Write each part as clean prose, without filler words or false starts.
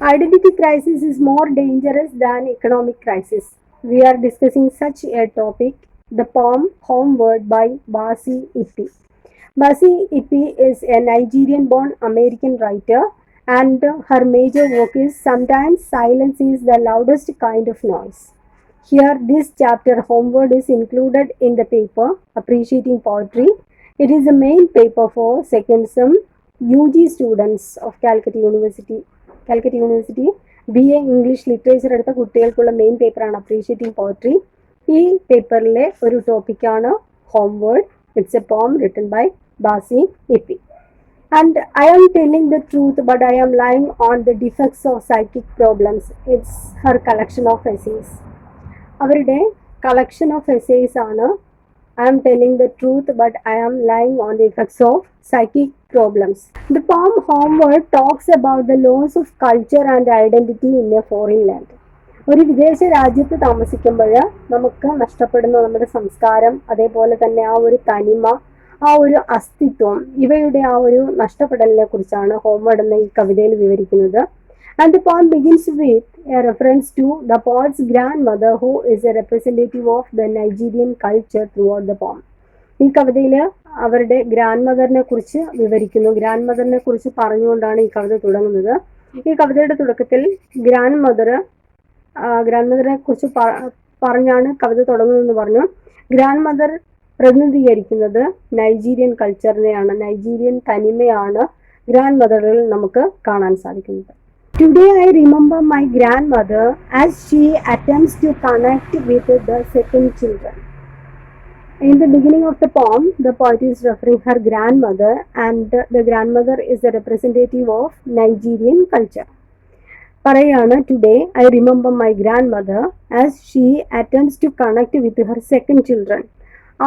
Identity crisis is more dangerous than economic crisis. We are discussing such a topic, the poem Homeward by Basi Ipi. Basi Ipi is a Nigerian born American writer, and her major work is Sometimes Silence is the Loudest Kind of Noise. Here, this chapter, Homeward, is included in the paper Appreciating Poetry. It is the main paper for second sem UG students of Calcutta University. BA English Literature എടുത്ത കുട്ടികൾക്കുള്ള main പേപ്പറാണ് appreciating poetry. ഈ പേപ്പറിലെ ഒരു ടോപ്പിക്കാണ് homeward. It's a poem written by ബാസി ഇപ്പി. And I am telling the truth, but I am lying on the defects of psychic problems. It's her collection of essays. അവരുടെ കളക്ഷൻ ഓഫ് എസ്സേസ് ആണ് I am telling the truth, but I am lying on the effects of psychic problems. The poem Homeward talks about the loss of culture and identity in a foreign land. ഒരു വിദേശ രാജ്യത്ത് താമസിക്കുമ്പോൾ നമുക്ക് നഷ്ടപ്പെടുന്ന നമ്മുടെ സംസ്കാരം, അതേപോലെ തന്നെ ആ ഒരു തനിമ, ആ ഒരു അസ്തിത്വം, ഇവയുടെ ആ ഒരു നഷ്ടപ്പെടലിനെ കുറിച്ചാണ് ഹോംവേർഡ് എന്ന ഈ കവിതയിൽ വിവരിക്കുന്നത്. And the poem begins with a reference to the poet's grandmother, who is a representative of the Nigerian culture throughout the poem. ഈ കവിതയിൽ അവരുടെ ഗ്രാൻഡ് മദറിനെ കുറിച്ച് വിവരിക്കുന്നു. ഗ്രാൻഡ് മദറിനെ കുറിച്ച് പറഞ്ഞുകൊണ്ടാണ് ഈ കവിത തുടങ്ങുന്നത്. ഈ കവിതയുടെ തുടക്കത്തിൽ ഗ്രാൻഡ് മദറിനെ കുറിച്ച് പറഞ്ഞാണ് കവിത തുടങ്ങുന്നതെന്ന് പറഞ്ഞു. ഗ്രാൻഡ് മദർ പ്രതിനിധീകരിക്കുന്നത് നൈജീരിയൻ കൾച്ചറിനെയാണ്, നൈജീരിയൻ തനിമയാണ് ഗ്രാൻഡ് മദറിൽ നമുക്ക് കാണാൻ സാധിക്കുന്നത്. Today I remember my grandmother as she attempts to connect with the second children. In the beginning of the poem, the poet is referring her grandmother, and the grandmother is a representative of Nigerian culture. പറയാണ്, today I remember my grandmother as she attempts to connect with her second children.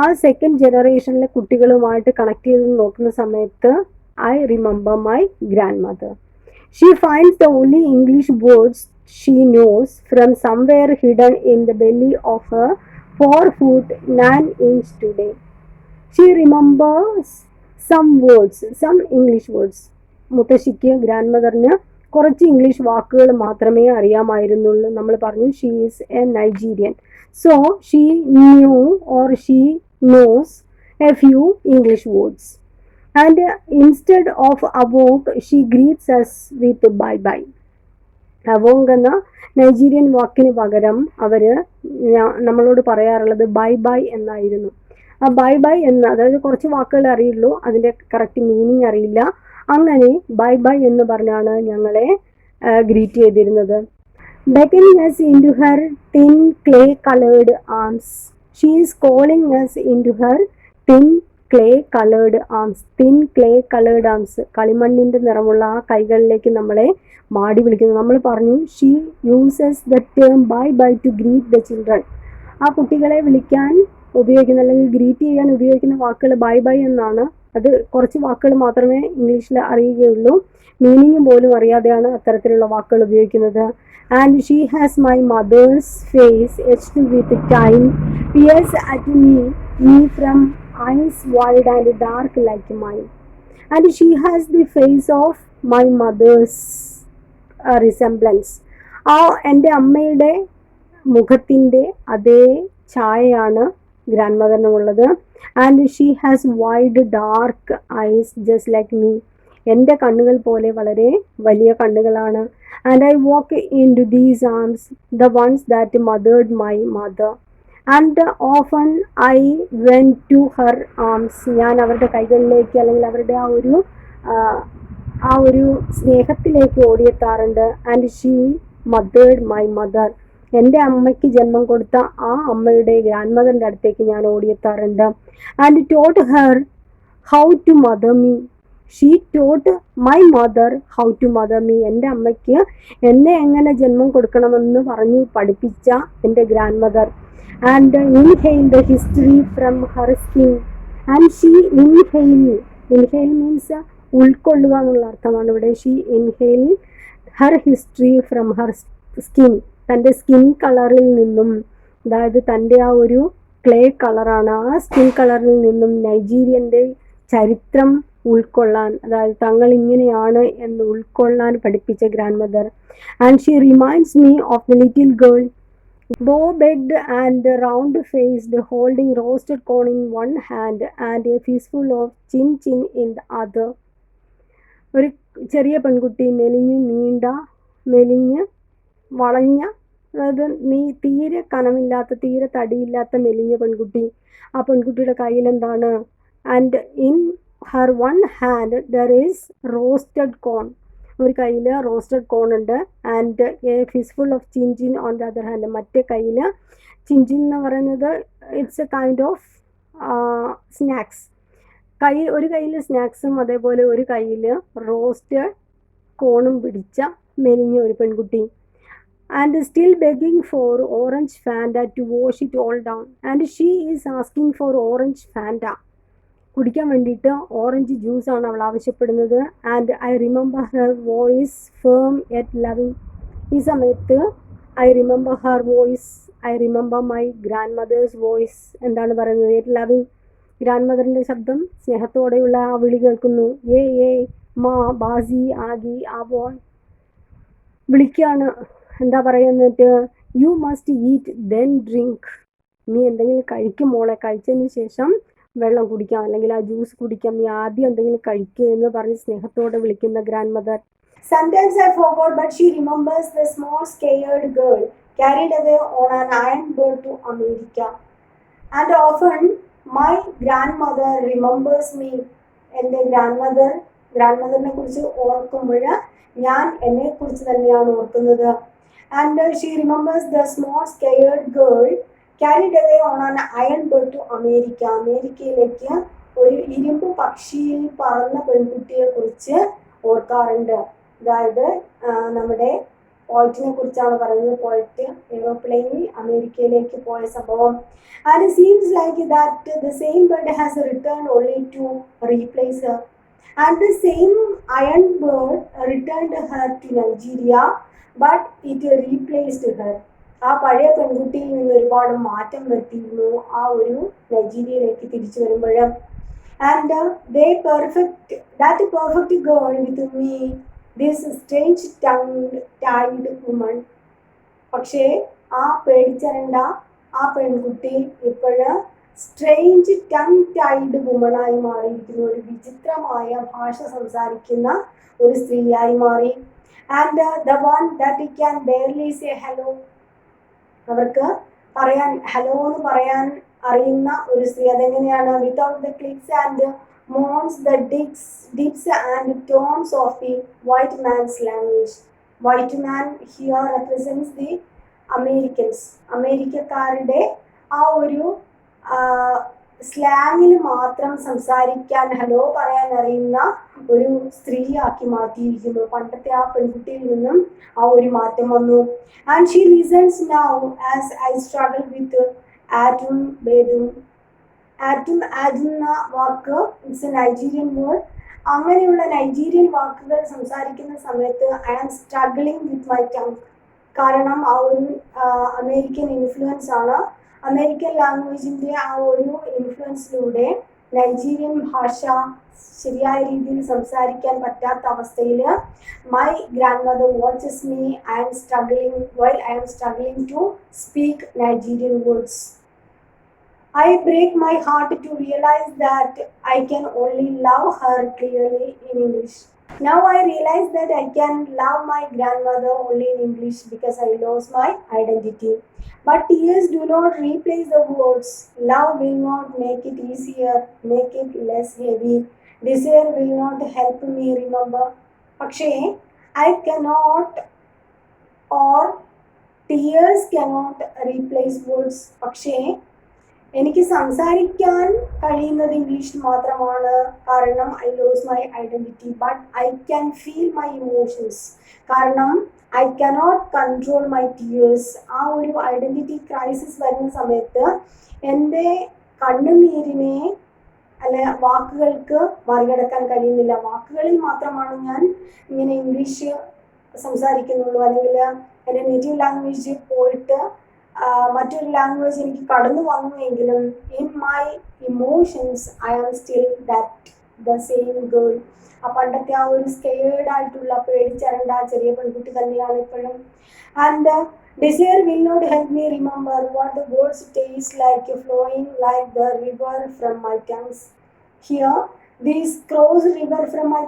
ആ second ജനറേഷനിലെ കുട്ടികളുമായിട്ട് connect ചെയ്ത് നോക്കുന്ന സമയത്ത് I remember my grandmother. She finds the only English words she knows from somewhere hidden in the belly of her 4 foot 9 inch today. She remembers some words, some English words. മുത്തശ്ശിക്ക് grand കുറച്ച് English വാക്കുകൾ മാത്രമേ അറിയാമായിരുന്നുള്ളൂ. നമ്മൾ പറഞ്ഞു she is A Nigerian. So she new or she knows A few English words. And instead of avonk, she greets us with bye bye. അവോങ്ക് എന്ന Nigerian വാക്കിന് പകരം അവർ നമ്മളോട് പറയാറുള്ളത് ബൈ ബൈ എന്നായിരുന്നു. ആ ബൈ ബൈ എന്ന്, അതായത് കുറച്ച് വാക്കുകൾ അറിയുള്ളൂ, അതിൻ്റെ കറക്റ്റ് മീനിങ് അറിയില്ല. അങ്ങനെ ബൈ ബൈ എന്ന് പറഞ്ഞാണ് ഞങ്ങളെ ഗ്രീറ്റ് ചെയ്തിരുന്നത്. beckoning us into her thin clay colored arms. She is calling us into her thin clay colored arms. Thin clay colored arms, കളിമണ്ണിൻ്റെ നിറമുള്ള ആ കൈകളിലേക്ക് നമ്മളെ മാടി വിളിക്കുന്നു. നമ്മൾ പറഞ്ഞു she uses the term bye bye to greet the children. ആ കുട്ടികളെ വിളിക്കാൻ ഉപയോഗിക്കുന്ന അല്ലെങ്കിൽ ഗ്രീറ്റ് ചെയ്യാൻ ഉപയോഗിക്കുന്ന വാക്കുകൾ ബൈ ബൈ എന്നാണ്. അത് കുറച്ച് വാക്കുകൾ മാത്രമേ ഇംഗ്ലീഷിൽ അറിയുകയുള്ളൂ, മീനിങ് പോലും അറിയാതെയാണ് അത്തരത്തിലുള്ള വാക്കുകൾ ഉപയോഗിക്കുന്നത്. And she has my mother's face etched with time, peers at me from eyes wide and dark like mine. And she has the face of my mother's resemblance. ആ എൻ്റെ അമ്മയുടെ മുഖത്തിൻ്റെ അതേ ഛായയാണ് ഗ്രാൻഡ് മദറിനുള്ളത്. And she has wide dark eyes just like me. എൻ്റെ കണ്ണുകൾ പോലെ വളരെ വലിയ കണ്ണുകളാണ്. And I walk into these arms, the ones that mothered my mother. And often I went to her arms. ഞാൻ അവരുടെ കൈകളിലേക്ക് അല്ലെങ്കിൽ അവരുടെ ആ ഒരു സ്നേഹത്തിലേക്ക് ഓടിയെത്താറുണ്ട്. And she mothered my mother. എൻ്റെ അമ്മയ്ക്ക് ജന്മം കൊടുത്ത ആ അമ്മയുടെ ഗ്രാൻഡ് മദറിൻ്റെ അടുത്തേക്ക് ഞാൻ ഓടിയെത്താറുണ്ട്. And taught her how to mother me. She taught my mother how to mother me. എൻ്റെ അമ്മയ്ക്ക് എന്നെ എങ്ങനെ ജന്മം കൊടുക്കണമെന്ന് പറഞ്ഞു പഠിപ്പിച്ച എൻ്റെ grand mother. And inhale the history from her skin. And she inhale means ഉൾക്കൊള്ളുക എന്നുള്ള അർത്ഥമാണ് ഇവിടെ. She inhale her history from her skin. തൻ്റെ സ്കിൻ കളറിൽ നിന്നും, അതായത് തൻ്റെ ആ ഒരു ക്ലേ കളറാണ്, ആ സ്കിൻ കളറിൽ നിന്നും നൈജീരിയൻ്റെ ചരിത്രം ഉൾക്കൊള്ളാൻ, അതായത് തങ്ങൾ ഇങ്ങനെയാണ് എന്ന് ഉൾക്കൊള്ളാൻ പഠിപ്പിച്ച grand mother. And she reminds me of the little girl bow-legged and round-faced, holding roasted corn in one hand and a fistful of chin-chin in the other. ഒരു ചെറിയ പെൺകുട്ടി, മെലിഞ്ഞ് വളഞ്ഞ, അതായത് തീരെ കനമില്ലാത്ത, തീരെ തടിയില്ലാത്ത മെലിഞ്ഞ പെൺകുട്ടി. ആ പെൺകുട്ടിയുടെ കയ്യിൽ എന്താണ്? And in her one hand there is roasted corn, ഒരു കയ്യിൽ റോസ്റ്റഡ് കോൺ ഉണ്ട്. And a fistful of chinchin on the other hand, മറ്റേ കയ്യിൽ ചിൻചിൻ എന്ന് പറയുന്നത് it's a kind of snacks. ഒരു കയ്യിൽ സ്നാക്സും അതേപോലെ ഒരു കയ്യിൽ റോസ്റ്റഡ് കോണും പിടിച്ച മെലിഞ്ഞ ഒരു പെൺകുട്ടി. And still begging for orange Fanta to wash it all down. And she is asking for orange Fanta, കുടിക്കാൻ വേണ്ടിയിട്ട് ഓറഞ്ച് ജ്യൂസാണ് അവൾ ആവശ്യപ്പെടുന്നത്. And I remember her voice firm yet loving. ഈ സമയത്ത് I remember her voice, I remember my grandmother's voice. എന്താണ് പറയുന്നത്? Yet loving, grand മദറിൻ്റെ ശബ്ദം, സ്നേഹത്തോടെയുള്ള ആ വിളി കേൾക്കുന്നു. ഏ മാ ബാസി ആഗി ആ ബോയ് വിളിക്കുകയാണ്. എന്താ പറയുന്നത്? You must eat then drink. നീ എന്തെങ്കിലും കഴിക്കും മോളെ, കഴിച്ചതിന് ശേഷം വെള്ളം കുടിക്കാം, അല്ലെങ്കിൽ ആ ജ്യൂസ് കുടിക്കാം, നീ ആദ്യം എന്തെങ്കിലും കഴിക്കുക എന്ന് പറഞ്ഞ് സ്നേഹത്തോടെ വിളിക്കുന്ന grand mother. Sometimes I forgot, but she remembers the small scared girl carried away on an iron bird to America. And often my grandmother remembers me. എൻ്റെ ഗ്രാൻഡ്മദറിനെ കുറിച്ച് ഓർക്കുമ്പോൾ ഞാൻ എന്നെക്കുറിച്ച് തന്നെയാണ് ഓർക്കുന്നത്. And she remembers the small scared girl carried away on an iron bird to America. അമേരിക്കയിലേക്ക് ഒരു ഇരുമ്പ് പക്ഷിയിൽ പറന്ന പെൺകുട്ടിയെ കുറിച്ച് ഓർക്കാറുണ്ട്. അതായത് നമ്മുടെ പോയിറ്റിനെ കുറിച്ചാണ് പറയുന്നത്. പോയിറ്റ് എയ്റോപ്ലെയിനിൽ അമേരിക്കയിലേക്ക് പോയ സംഭവം. And it seems like that the same bird has returned only to replace her. And the same iron bird returned her to Nigeria, but it replaced her. ആ പഴയ പെൺകുട്ടിയിൽ നിന്ന് ഒരുപാട് മാറ്റം വരുത്തിയിരുന്നു ആ ഒരു നൈജീരിയയിലേക്ക് തിരിച്ചു വരുമ്പോൾ. And that perfect girl with me, this strange tongue-tied woman. പക്ഷേ ആ പേടിച്ചരണ്ട ആ പെൺകുട്ടി ഇപ്പോഴ് സ്ട്രേഞ്ച് ടങ്-ടൈഡ് വുമണായി മാറിയിരിക്കുന്നു. ഒരു വിചിത്രമായ ഭാഷ സംസാരിക്കുന്ന ഒരു സ്ത്രീയായി മാറി. And the one that can barely say hello. അവർക്ക് പറയാൻ ഹലോ എന്ന് പറയാൻ അറിയുന്ന ഒരു സ്ത്രീ. അതെങ്ങനെയാണ്? Without the clicks and moans, the dips and tones of the white man's language. White man here represents the Americans. അമേരിക്കക്കാരുടെ ആ ഒരു സ്ലാങ്ങിൽ മാത്രം സംസാരിക്കാൻ, ഹലോ പറയാൻ അറിയുന്ന ഒരു സ്ത്രീയാക്കി മാറ്റിയിരിക്കുന്നു. പണ്ടത്തെ ആ പെൺകുട്ടിയിൽ നിന്നും ആ ഒരു മാറ്റം വന്നു. And she listens now as I struggle with ആറ്റും ബേദും. ആറ്റും എന്ന വാക്ക് ഇറ്റ്സ് എ നൈജീരിയൻ വേർഡ്. അങ്ങനെയുള്ള നൈജീരിയൻ വാക്കുകൾ സംസാരിക്കുന്ന സമയത്ത് I am struggling with my tongue. കാരണം ആ ഒരു അമേരിക്കൻ ഇൻഫ്ലുവൻസ് ആണ്. അമേരിക്കൻ ലാംഗ്വേജിൻ്റെ ആ ഒരു ഇൻഫ്ലുവൻസിലൂടെ നൈജീരിയൻ ഭാഷ ശരിയായ രീതിയിൽ സംസാരിക്കാൻ പറ്റാത്ത അവസ്ഥയിൽ my grandmother watches me. I am struggling to speak Nigerian words. I break my heart to realize that I can only love her clearly in English. Now I realize that I can love my grandmother only in English because I lost my identity. But tears do not replace the words. Love will not make it easier, make it less heavy. Desire will not help me remember. പക്ഷേ I cannot, or tears cannot replace words. പക്ഷേ എനിക്ക് സംസാരിക്കാൻ കഴിയുന്നത് ഇംഗ്ലീഷിൽ മാത്രമാണ്. കാരണം I lose my identity. But I can feel my emotions. കാരണം I cannot control my tears. ആ ഒരു ഐഡൻറ്റിറ്റി ക്രൈസിസ് വരുന്ന സമയത്ത് എൻ്റെ കണ്ണുനീരിനെ വാക്കുകൾക്ക് മറികടക്കാൻ കഴിയുന്നില്ല. വാക്കുകളിൽ മാത്രമാണ് ഞാൻ ഇങ്ങനെ ഇംഗ്ലീഷ് സംസാരിക്കുന്നുള്ളൂ. അല്ലെങ്കിൽ എൻ്റെ നേറ്റീവ് ലാംഗ്വേജ് പോയിട്ട് മറ്റൊരു ലാംഗ്വേജ് എനിക്ക് കടന്നു വന്നുവെങ്കിലും in my emotions I am still that the same girl. ആ പണ്ടത്തെ ആ ഒരു സ്കെയേർഡ് ആയിട്ടുള്ള പേടിച്ചരണ്ട ആ ചെറിയ പെൺകുട്ടി തന്നെയാണ് ഇപ്പോഴും. And desire will not help me remember what the words taste like flowing like the river from my tongues. Here, this cross river from my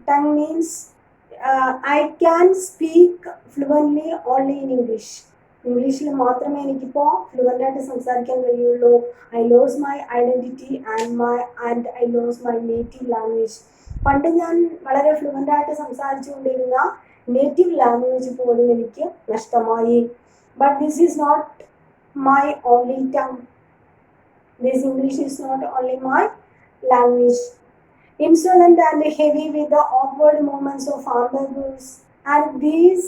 tongue means I can speak fluently only in English. ഇംഗ്ലീഷിൽ മാത്രമേ എനിക്കിപ്പോൾ fluent ആയിട്ട് സംസാരിക്കാൻ കഴിയുള്ളൂ. I lose my identity and I lose my native language. പണ്ട് ഞാൻ വളരെ fluent ആയിട്ട് സംസാരിച്ചുകൊണ്ടിരുന്ന നേറ്റീവ് ലാംഗ്വേജ് പോലും എനിക്ക് നഷ്ടമായി. But this is not my only tongue. This English is not only my language. Insolent and heavy with the awkward movements of ambiguous, and these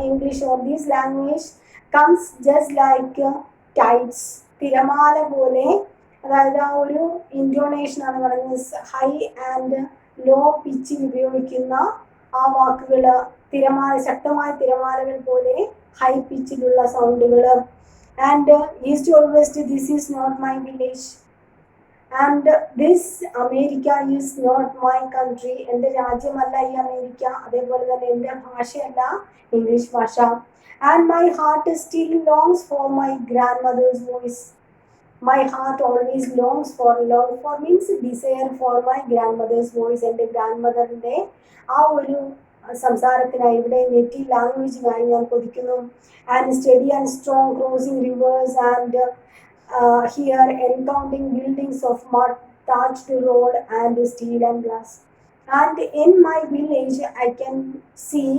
English or this language comes just like tides. തിരമാല പോലെ, അതായത് ആ ഒരു ഇൻറ്റോണേഷൻ ആണ് പറയുന്നത്. High and law പിച്ചിൽ ഉപയോഗിക്കുന്ന ആ വാക്കുകൾ തിരമാല, ശക്തമായ തിരമാലകൾ പോലെ ഹൈ പിച്ചിലുള്ള സൗണ്ടുകൾ. And east or west, this is not my village. And this America is not my country. എൻ്റെ രാജ്യമല്ല ഈ അമേരിക്ക. അതേപോലെ തന്നെ എൻ്റെ ഭാഷയല്ല ഇംഗ്ലീഷ് ഭാഷ. And my heart still longs for my grandmother's voice. My heart always longs for, long for means desire for my grandmother's voice. എൻ്റെ ഗ്രാൻഡ് മദറിൻ്റെ ആ ഒരു സംസാരത്തിനായി, ഇവിടെ നേറ്റീവ് ലാംഗ്വേജിനായി ഞാൻ കൊതിക്കുന്നു. And study and strong crossing rivers and here encountering buildings of mud, thatched road and steel and glass. And in my village I can see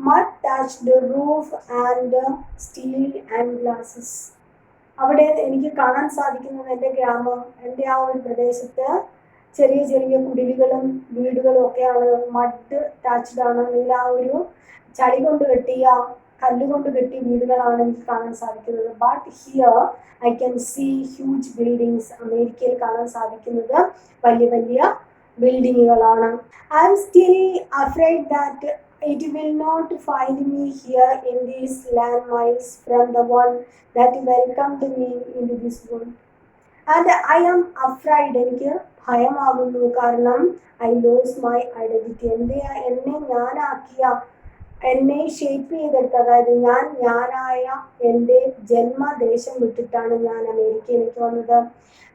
mud thatched roof and steel and glasses. അവിടെ എനിക്ക് കാണാൻ സാധിക്കുന്നത് എൻ്റെ ഗ്രാമം, എൻ്റെ ആ ഒരു പ്രദേശത്ത് ചെറിയ ചെറിയ കുടിലുകളും വീടുകളും ഒക്കെയാണ്. മഡ് ടാച്ച്ഡ് ആണ്, അല്ലെങ്കിൽ ആ ഒരു ചളി കൊണ്ട് കെട്ടിയ, കല്ലുകൊണ്ട് കെട്ടിയ വീടുകളാണ് എനിക്ക് കാണാൻ സാധിക്കുന്നത്. But here I can see huge buildings. അമേരിക്കയിൽ കാണാൻ സാധിക്കുന്നത് വലിയ വലിയ ബിൽഡിങ്ങുകളാണ്. I am still afraid that it will not find me here in these land miles from the one that welcomed me into this world. And I am afraid, എനിക്ക് ഭയമാകുന്നു. കാരണം I lose my identity. എന്നെ ഞാനാക്കിയ, എന്നെ shape ചെയ്തെടുത്ത, അതായത് ഞാനായ എൻ്റെ ജന്മദേശം വിട്ടിട്ടാണ് ഞാൻ അമേരിക്കയിലേക്ക് വന്നത്.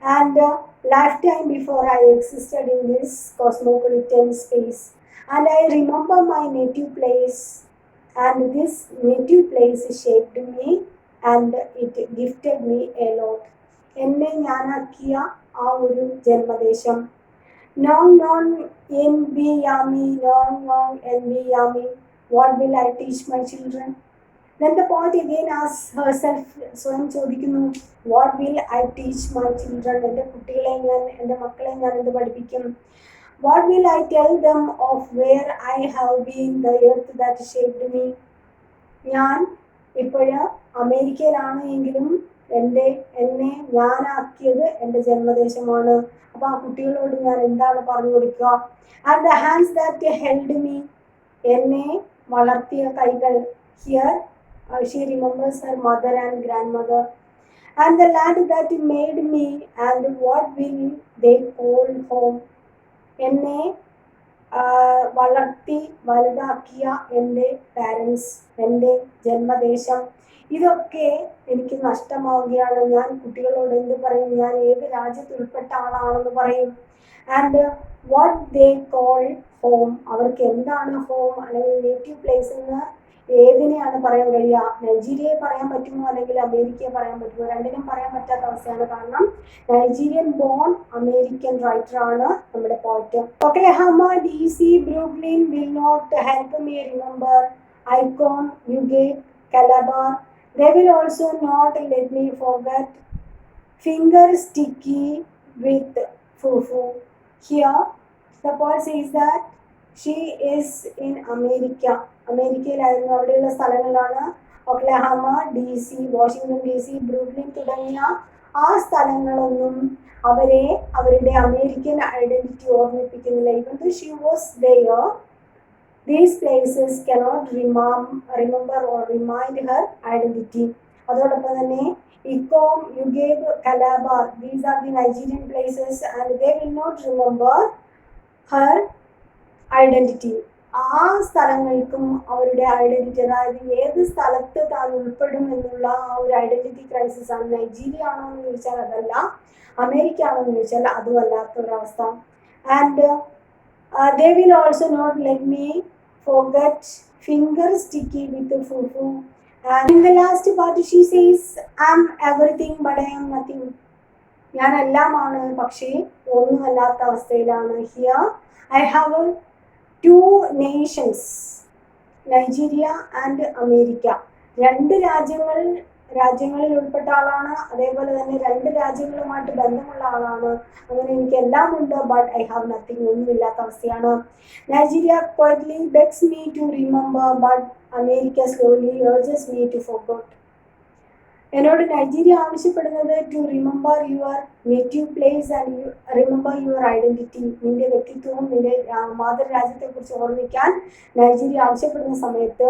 And life time before I existed in this cosmopolitan space. And I remember my native place, and this native place shaped me and it gifted me a lot. എന്നെ ഞാനാക്കിയ ആ ഒരു ജന്മദേശം. നോങ് നോങ് എൻ ബി യാമി, നോങ് നോങ് എൻ ബി യാമി, what will I teach my children? Then the poet again asks herself, സ്വയം ചോദിക്കുന്നു, what will I teach my children? എൻ്റെ കുട്ടികളെ ഞാൻ, എൻ്റെ മക്കളെ ഞാൻ എന്ത് പഠിപ്പിക്കും? What will I tell them of where I have been, the earth that shaped me? ഞാൻ ഇപ്പോഴ് അമേരിക്കയിലാണ് എങ്കിലും എന്നെ ഞാനാക്കിയത് എൻ്റെ ജന്മദേശമാണ്. അപ്പോൾ ആ കുട്ടികളോട് ഞാൻ എന്താണ് പറഞ്ഞു കൊടുക്കുക? And the hands that held me, എന്നെ വളർത്തിയ കൈകൾ. Here she remembers her mother and grand mother. And the land that made me and what will they call home. എന്നെ വളർത്തി വലുതാക്കിയ എൻ്റെ പാരൻസ്, എൻ്റെ ജന്മദേശം, ഇതൊക്കെ എനിക്ക് നഷ്ടമാവുകയാണ്. ഞാൻ കുട്ടികളോട് എന്ത് പറയും? ഞാൻ ഏത് രാജ്യത്ത് ഉൾപ്പെട്ട ആളാണെന്ന് പറയും. And what they call home, അവർക്ക് എന്താണ് ഹോം അല്ലെങ്കിൽ നേറ്റീവ് പ്ലേസ് എന്ന് ഏതിനെയാണ് പറയാൻ കഴിയുക? നൈജീരിയയെ പറയാൻ പറ്റുമോ അല്ലെങ്കിൽ അമേരിക്കയെ പറയാൻ പറ്റുമോ? രണ്ടിനും പറയാൻ പറ്റാത്ത അവസ്ഥയാണ്. കാരണം നൈജീരിയൻ ബോൺ അമേരിക്കൻ റൈറ്റർ ആണ് നമ്മുടെ poet. Oklahoma, DC, Brooklyn will not help me remember Icon, Newgate, Calabar. They will also not let me forget finger sticky with fufu. Here the poet says that she is in America. അമേരിക്കയിലായിരുന്നു. അവിടെയുള്ള സ്ഥലങ്ങളാണ് Oklahoma, DC, Washington DC, Brooklyn തുടങ്ങിയ ആ സ്ഥലങ്ങളൊന്നും അവരെ അവരുടെ American identity ഓർമ്മിപ്പിക്കുന്നില്ല. Even though she was there, these places cannot remember or remind her identity. അതോടൊപ്പം തന്നെ Ikom, you gave Calabar. These are the Nigerian places, and they will not remember her identity. ആ സ്ഥലങ്ങൾക്കും അവരുടെ identity, അതായത് ഏത് സ്ഥലത്ത് താൻ ഉൾപ്പെടും എന്നുള്ള ആ ഒരു ഐഡന്റിറ്റി ക്രൈസിസ് ആണ്. നൈജീരിയ ആണോ എന്ന് ചോദിച്ചാൽ അതല്ല, അമേരിക്ക ആണോ എന്ന് ചോദിച്ചാൽ അതും അല്ലാത്തൊരവസ്ഥ. And they will also not let me forget finger sticky with fufu. And in the last part she says, I'm everything but I am nothing. ഞാൻ എല്ലാമാണ് പക്ഷേ ഒന്നുമല്ലാത്ത അവസ്ഥയിലാണ്. Here I have two nations, Nigeria and America. രണ്ട് രാജ്യങ്ങളിൽ ഉൾപ്പെട്ട ആളാണ്, അതേപോലെ തന്നെ രണ്ട് രാജ്യങ്ങളുമായിട്ട് ബന്ധമുള്ള ആളാണ്. അങ്ങനെ എനിക്ക് എല്ലാം ഉണ്ട്, ബട്ട് ഐ ഹാവ് നത്തിങ്, ഒന്നുമില്ലാത്ത അവസ്ഥയാണ്. Nigeria quietly begs me to remember, but America slowly urges me to forget. എന്നോട് നൈജീരിയ ആവശ്യപ്പെടുന്നത് to remember your native place and remember your identity. നിന്റെ വ്യക്തിത്വവും നിന്റെ മാതൃരാജ്യത്തെക്കുറിച്ച് ഓർമ്മിക്കാൻ നൈജീരിയ ആവശ്യപ്പെടുന്ന സമയത്ത്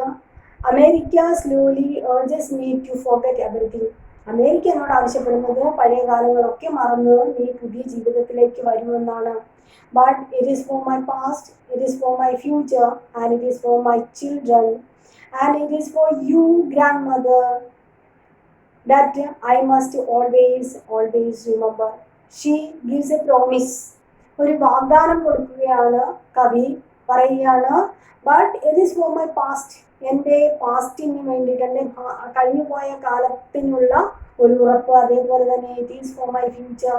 America slowly urges me to forget everything. America എന്നോട് ആവശ്യപ്പെടുന്നത് പഴയ കാലങ്ങളൊക്കെ മറന്ന് നീ പുതിയ ജീവിതത്തിലേക്ക് വരുമെന്നാണ്. But it is for my past, it is for my future, and it is for my children, and it is for you grand mother, that I must always remember. She gives a promise. ഒരു വാഗ്ദാനം കൊടുക്കുകയാണ് കവി, പറയുകയാണ്. But it is for my past, എൻ്റെ പാസ്റ്റിന് വേണ്ടിയിട്ട്, എൻ്റെ കഴിഞ്ഞുപോയ കാലത്തിനുള്ള ഒരു ഉറപ്പ്. അതേപോലെ തന്നെ it is for my future,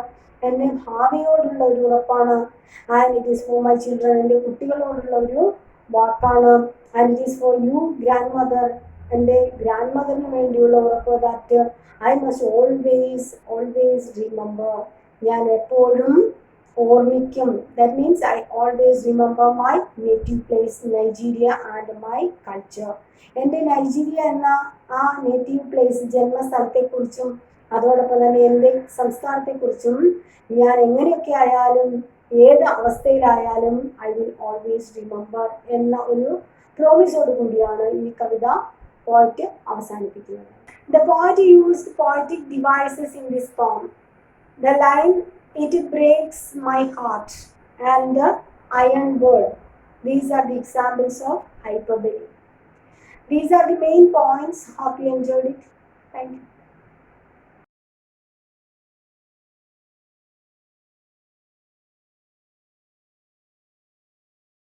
എൻ്റെ ഭാവിയോടുള്ള ഒരു ഉറപ്പാണ്. And it is for my children, എൻ്റെ കുട്ടികളോടുള്ള ഒരു വാക്കാണ്. And it is for you grandmother, എൻ്റെ ഗ്രാൻഡ് മദറിന് വേണ്ടിയുള്ള ഉറപ്പ്. That I must always remember, ഞാൻ എപ്പോഴും ഓർമ്മിക്കും. That means I always remember my native place Nigeria and my culture. എൻ്റെ നൈജീരിയ എന്ന ആ നേറ്റീവ് പ്ലേസ്, ജന്മസ്ഥലത്തെക്കുറിച്ചും അതോടൊപ്പം തന്നെ എൻ്റെ സംസ്കാരത്തെക്കുറിച്ചും ഞാൻ എങ്ങനെയൊക്കെ ആയാലും ഏത് അവസ്ഥയിലായാലും ഐ വിൽ ഓൾവേസ് റിമെമ്പർ എന്ന ഒരു പ്രോമിസോട് കൂടിയാണ് ഈ കവിത പോയിട്ട് അവസാനിപ്പിക്കുന്നത്. The poet used poetic devices in this poem. The line, "It breaks my heart," and the iron word. These are the examples of hyperbole. These are the main points. Hope you enjoyed it. Thank you.